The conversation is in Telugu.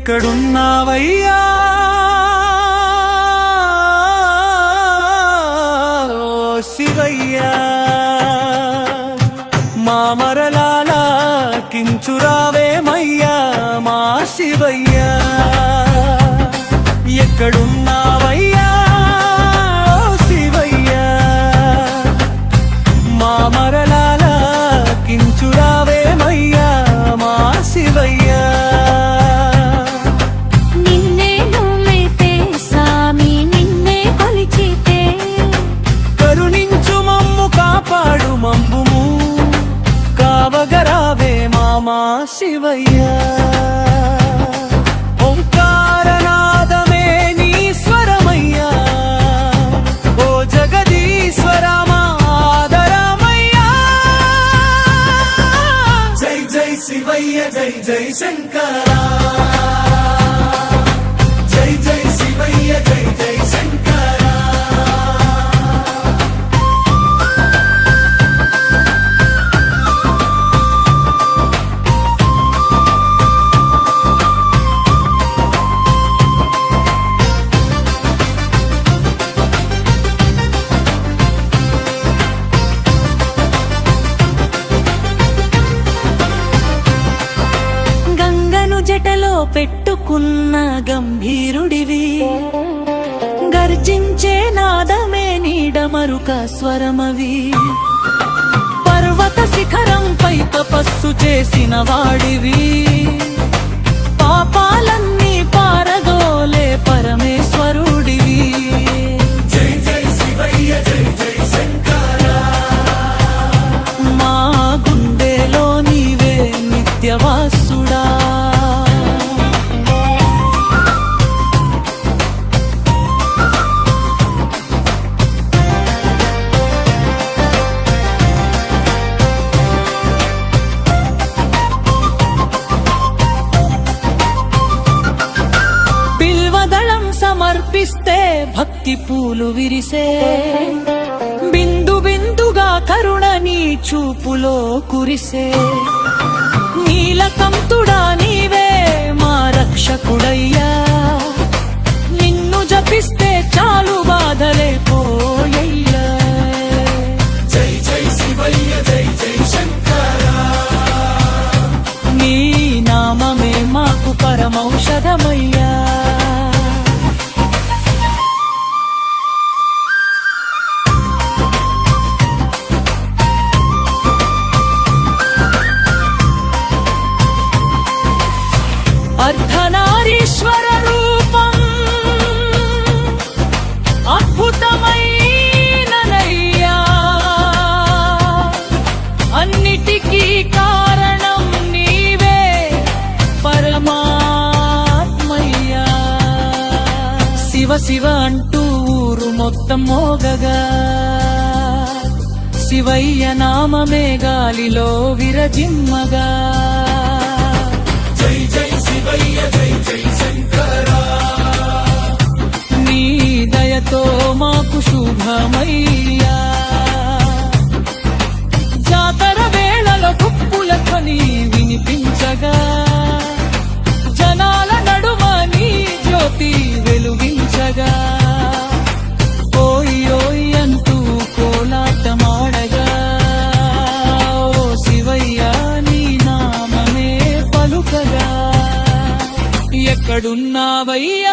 ఎక్కడున్నావయ్యా శివయ్యా మా మరలాలా కించురావేమయ్యా మా శివయ్యా ఎక్కడున్నావయ్యా శివయ్యా మా మరలాలా కించురావేమయ్యా మా శివయ్యా శివయ్యా ఓంకారనాదమే నీ స్వరమయ్యా ఓ జగదీశ్వరమా ఆదరమయ్యా జై జై శివయ్య జై జై శంకరా జై జై శివయ్య జై జై శంకరా జటలో పెట్టుకున్న గంభీరుడివి గర్జించే నాదమే నీడమరుక స్వరమవి పర్వత శిఖరంపై తపస్సు చేసిన వాడివి పాపాలన్నీ పారదోలే పరమేశ్వరుడివి జై జై శివయ్య జై జై శంకరా మా గుండెలో నీవే నిత్యవాసుడా సమర్పిస్తే భక్తి పూలు విరిసే బిందు బిందుగా కరుణ నీ చూపులో కురిసే నీలకంతుడా నీవే మా రక్షకుడయ్యా నిన్ను జపిస్తే చాలు బాధలే పోయ్యా జై జై శివయ్య జై జై శంకరా నీ నామమే మాకు పరమౌషధమయ్యా అర్ధనారీశ్వర రూపం అద్భుతమైననయ్యా అన్నిటికీ కారణం నీవే పరమాత్మయ్యా శివ శివ అంటూ ఊరు మొత్తం మోగగా శివయ్య నామమే గాలిలో విరజిమ్మగా జై జై శివయ్య జై జై శంకరా నీ దయతో మాకు శుభమయ్యా జాతర వేళలో కుప్పుల ధ్వని వినిపించగా జనాల నడుమ నీ జ్యోతి వెలుగించగా ఓయ్ ఓయ్ అంటూ కోలాటమాడగా ఓ శివయ్య నీ నామమే పలుకగా ఎక్కడున్నావయ్యా